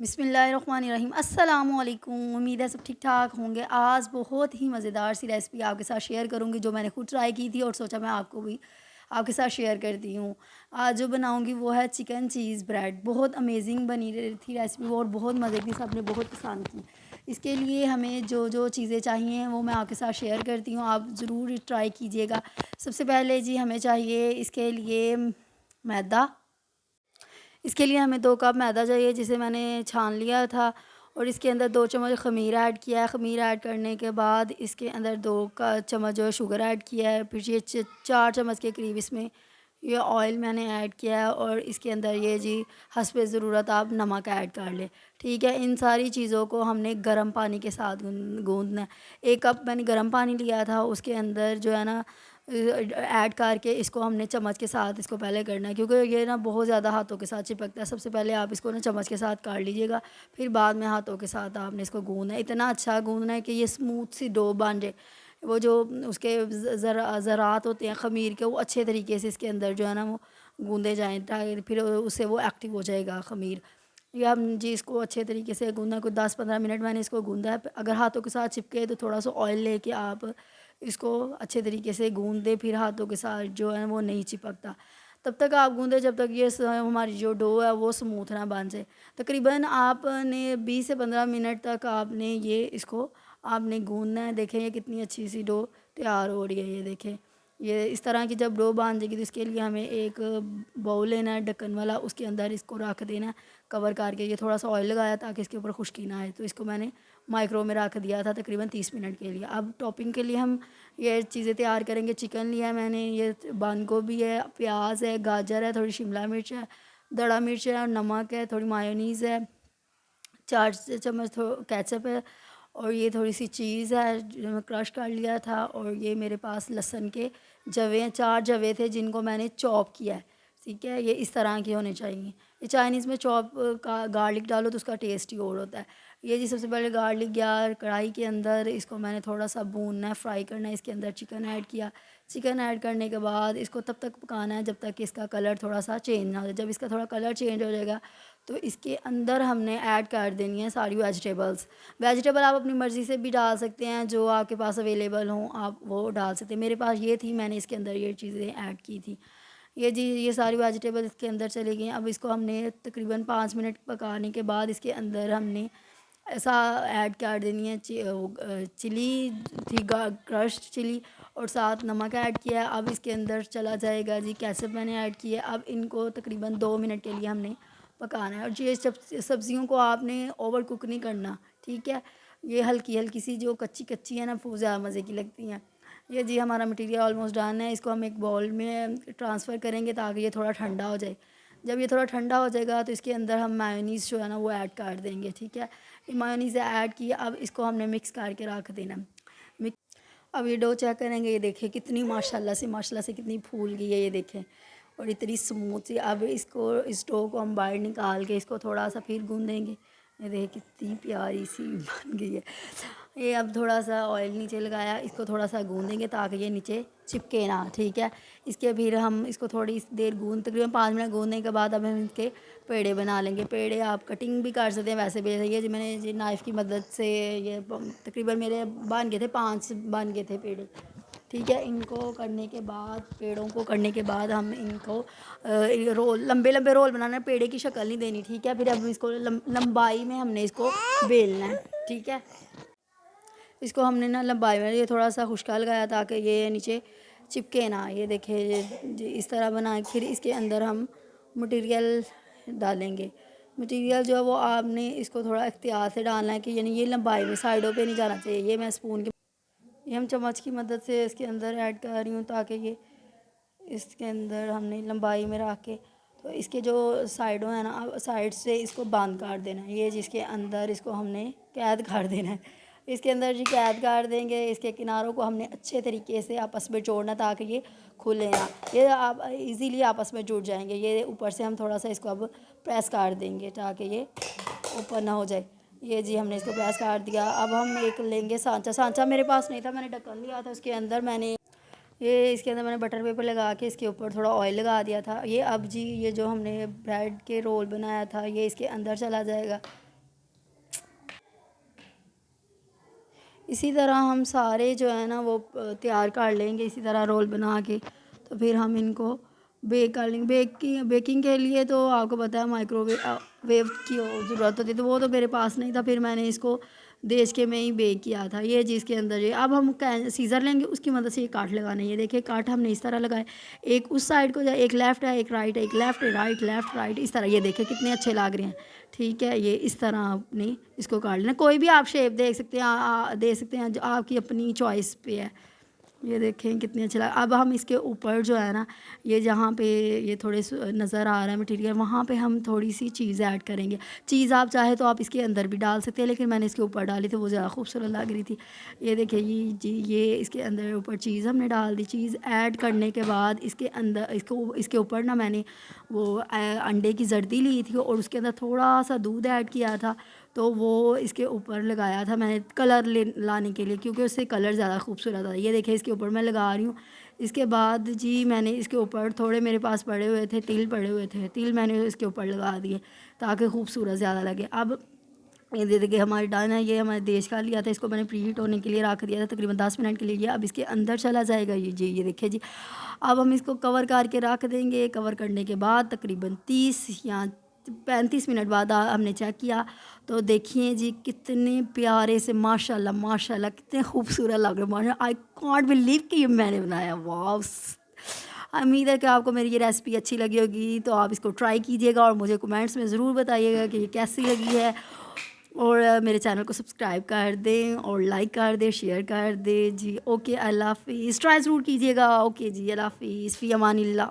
बिस्मिल्लाहिर्रहमानिर्रहीम अस्सलामुअलैकुम। उम्मीद है सब ठीक ठाक होंगे। आज बहुत ही मज़ेदार सी रेसिपी आपके साथ शेयर करूंगी जो मैंने खुद ट्राई की थी और सोचा मैं आपको भी आपके साथ शेयर करती हूँ। आज जो बनाऊंगी वो है चिकन चीज़ ब्रेड। बहुत अमेजिंग बनी थी रेसिपी वो और बहुत मज़े की, सबने बहुत पसंद की। इसके लिए हमें जो जो चीज़ें चाहिए वो मैं आपके साथ शेयर करती हूँ, आप ज़रूर ट्राई कीजिएगा। सबसे पहले जी हमें चाहिए इसके लिए मैदा। इसके लिए हमें 2 कप मैदा चाहिए जिसे मैंने छान लिया था और इसके अंदर 2 चम्मच ख़मीर ऐड किया है। ख़मीर ऐड करने के बाद इसके अंदर 2 का चम्मच जो है शुगर ऐड किया है। फिर ये 4 चम्मच के करीब इसमें ये ऑयल मैंने ऐड किया है और इसके अंदर ये जी हस्बे ज़रूरत आप नमक ऐड कर लें। ठीक है, इन सारी चीज़ों को हमने गर्म पानी के साथ गूँदना है। 1 कप मैंने गर्म पानी लिया था, उसके अंदर जो है ना ऐड करके इसको हमने चम्मच के साथ इसको पहले करना है क्योंकि ये ना बहुत ज़्यादा हाथों के साथ चिपकता है। सबसे पहले आप इसको ना चम्मच के साथ काट लीजिएगा, फिर बाद में हाथों के साथ आपने इसको गूँदना है। इतना अच्छा गूँदना है कि ये स्मूथ सी डो बन जाए। वो जो उसके ज़रात होते हैं ख़मीर के, वो अच्छे तरीके से इसके अंदर जो है ना वो गूँदे जाएँ ताकि फिर उससे वो एक्टिव हो जाएगा ख़मीर। या हम जी इसको अच्छे तरीके से गूँदना, कोई 10-15 मिनट मैंने इसको गूँदा है। अगर हाथों के साथ चिपके तो थोड़ा सा ऑयल लेके आप इसको अच्छे तरीके से गूँद दें, फिर हाथों के साथ जो है वो नहीं चिपकता। तब तक आप गूँधे जब तक ये हमारी जो डो है वो स्मूथ ना बन जाए। तकरीबन आपने 20 से 15 मिनट तक आपने ये इसको आपने गूँदना है। देखें ये कितनी अच्छी सी डो तैयार हो रही है। ये देखें, ये इस तरह की जब डो बन जाएगी तो इसके लिए हमें एक बाउल लेना है ढक्कन वाला, उसके अंदर इसको रख देना है कवर करके। ये थोड़ा सा ऑयल लगाया ताकि इसके ऊपर खुश्की ना आए, तो इसको मैंने माइक्रो में रख दिया था तकरीबन 30 मिनट के लिए। अब टॉपिंग के लिए हम ये चीज़ें तैयार करेंगे। चिकन लिया है मैंने, ये बंद गोभी है, प्याज है, गाजर है, थोड़ी शिमला मिर्च है, दड़ा मिर्च है और नमक है, थोड़ी मायोनीज़ है, 4 चम्मच केचप है और ये थोड़ी सी चीज़ है जो मैं क्रश कर लिया था। और ये मेरे पास लहसुन के जवे हैं, 4 जवे थे जिनको मैंने चॉप किया है। ठीक है, ये इस तरह के होने चाहिए। ये चाइनीज़ में चॉप का गार्लिक डालो तो उसका टेस्ट ही और होता है। ये जी सबसे पहले गार्लिक या कढ़ाई के अंदर इसको मैंने थोड़ा सा भूनना है, फ्राई करना है। इसके अंदर चिकन ऐड किया। चिकन ऐड करने के बाद इसको तब तक पकाना है जब तक कि इसका कलर थोड़ा सा चेंज ना हो जाए। जब इसका थोड़ा कलर चेंज हो जाएगा तो इसके अंदर हमने ऐड कर देनी है सारी वेजिटेबल्स। वेजिटेबल आप अपनी मर्ज़ी से भी डाल सकते हैं, जो आपके पास अवेलेबल हों आप वो डाल सकते हैं। मेरे पास ये थी, मैंने इसके अंदर ये चीज़ें ऐड की थी। ये जी ये सारी वेजिटेबल इसके अंदर चली गई। अब इसको हमने तकरीबन 5 मिनट पकाने के बाद इसके अंदर हमने ऐसा ऐड कर देनी है चिली थी, क्रश्ड चिली, और साथ नमक ऐड किया है। अब इसके अंदर चला जाएगा जी केचप मैंने ऐड किया है। अब इनको तकरीबन 2 मिनट के लिए हमने पकाना है। और ये सब्ज़ियों को आपने ओवर कुक नहीं करना, ठीक है। ये हल्की हल्की सी जो कच्ची कच्ची है ना वो ज़्यादा मज़े की लगती हैं। ये जी हमारा मटेरियल ऑलमोस्ट डन है। इसको हम एक बाउल में ट्रांसफ़र करेंगे ताकि ये थोड़ा ठंडा हो जाए। जब ये थोड़ा ठंडा हो जाएगा तो इसके अंदर हम मायोनीज़ जो है ना वो ऐड कर देंगे, ठीक है। ये मायोनीज़ ऐड की, अब इसको हमने मिक्स करके रख देना। मिक्स अब ये डो चेक करेंगे, ये देखें कितनी माशाल्लाह से कितनी फूल गई है, ये देखें, और इतनी स्मूथ सी। अब इसको इस डो को हम बाहर निकाल के इसको थोड़ा सा फिर गूँदेंगे। ये देखिए कितनी प्यारी सी बन गई है। ये अब थोड़ा सा ऑयल नीचे लगाया, इसको थोड़ा सा गूँदेंगे ताकि ये नीचे चिपके ना, ठीक है। इसके फिर हम इसको थोड़ी देर तकरीबन 5 मिनट गूँदने के बाद अब हम इसके पेड़े बना लेंगे। पेड़े आप कटिंग भी कर सकते हैं, वैसे भी ये जो मैंने ये नाइफ़ की मदद से ये तकरीबन मेरे बन गए थे, 5 बन गए थे पेड़े, ठीक है। इनको करने के बाद, पेड़ों को करने के बाद हम इनको रोल लंबे लंबे रोल बनाना है, पेड़े की शक्ल नहीं देनी, ठीक है। फिर अब इसको लंबाई में हमने इसको बेलना है, ठीक है। इसको हमने ना लंबाई में ये थोड़ा सा खुशका लगाया ताकि ये नीचे चिपके ना। ये देखिए ये इस तरह बना, फिर इसके अंदर हम मटेरियल डालेंगे। मटेरियल जो है वो आपने इसको थोड़ा एहतियात से डालना है कि यानी ये लंबाई में साइडों पे नहीं जाना चाहिए। ये मैं स्पून की, ये हम चम्मच की मदद से इसके अंदर ऐड कर रही हूँ ताकि ये इसके अंदर हमने लंबाई में रख के, तो इसके जो साइडों है ना साइड से इसको बंद कर देना है। ये जिसके अंदर इसको हमने कैद कर देना है। इसके अंदर जी कैद कर देंगे। इसके किनारों को हमने अच्छे तरीके से आपस में जोड़ना ताकि ये खुले ना, ये आप इजीली आपस में जुड़ जाएंगे। ये ऊपर से हम थोड़ा सा इसको अब प्रेस कर देंगे ताकि ये ऊपर ना हो जाए। ये जी हमने इसको प्रेस कर दिया। अब हम एक लेंगे सांचा। सांचा मेरे पास नहीं था, मैंने ढक्कन लिया था, उसके अंदर मैंने ये इसके अंदर मैंने बटर पेपर लगा के इसके ऊपर थोड़ा ऑयल लगा दिया था। ये अब जी ये जो हमने ब्रेड के रोल बनाया था ये इसके अंदर चला जाएगा, इसी तरह हम सारे जो है ना वो तैयार कर लेंगे इसी तरह रोल बना के। तो फिर हम इनको बेक कर लेंगे। बेकिंग के लिए तो आपको पता है माइक्रोवेव वेव की ज़रूरत होती है, तो वो तो मेरे पास नहीं था। फिर मैंने इसको देश के में ही बेक किया था। ये चीज़ के अंदर ये अब हम सीज़र लेंगे, उसकी मदद से ये काट लगाना है। ये देखिए काट हमने इस तरह लगाए, एक उस साइड को जाए, एक लेफ़्ट है, एक राइट है, एक लेफ़्ट राइट लेफ़्ट राइट, इस तरह। ये देखिए कितने अच्छे लग रहे हैं। ठीक है, ये इस तरह आपने इसको काट लेना। कोई भी आप शेप दे सकते हैं, दे सकते हैं, जो आपकी अपनी चॉइस पे है। ये देखें कितने अच्छे लग। अब हम इसके ऊपर जो है ना, ये जहाँ पे ये थोड़े नज़र आ रहा है मटेरियल, वहाँ पे हम थोड़ी सी चीज़ ऐड करेंगे। चीज़ आप चाहे तो आप इसके अंदर भी डाल सकते हैं, लेकिन मैंने इसके ऊपर डाली थी, वो ज़्यादा खूबसूरत लग रही थी। ये देखिए ये जी, ये इसके अंदर ऊपर चीज़ हमने डाल दी। चीज़ ऐड करने के बाद इसके अंदर इसके ऊपर ना मैंने वो अंडे की जर्दी ली थी और उसके अंदर थोड़ा सा दूध ऐड किया था, तो वो इसके ऊपर लगाया था मैंने कलर लाने के लिए, क्योंकि उससे कलर ज़्यादा खूबसूरत आता है। ये देखिए इसके ऊपर मैं लगा रही हूँ। इसके बाद जी मैंने इसके ऊपर थोड़े मेरे पास पड़े हुए थे तिल, पड़े हुए थे तिल, मैंने इसके ऊपर लगा दिए ताकि खूबसूरत ज़्यादा लगे। अब ये दे देखिए हमारी डन है। ये हमारे देश का लिया था, इसको मैंने प्री हीट होने के लिए रख दिया था तकरीबन 10 मिनट के लिए। ये अब इसके अंदर चला जाएगा ये जी, ये देखिए जी। अब हम इसको कवर करके रख देंगे। कवर करने के बाद तकरीबन 30 या 35 मिनट बाद हमने चेक किया, तो देखिए जी कितने प्यारे से माशाल्लाह माशाल्लाह कितने खूबसूरत लग रहे हैं। माशा आई कॉन्ट बिलीव कि ये मैंने बनाया। वाह! उम्मीद है कि आपको मेरी ये रेसिपी अच्छी लगी होगी, तो आप इसको ट्राई कीजिएगा और मुझे कमेंट्स में ज़रूर बताइएगा कि ये कैसी लगी है। और मेरे चैनल को सब्सक्राइब कर दें और लाइक कर दें, शेयर कर दें जी। ओके, अल्लाह हाफ़िज़। ट्राई ज़रूर कीजिएगा। ओके जी, अल्लाह हाफ़िज़, फ़ी अमानिल्लाह।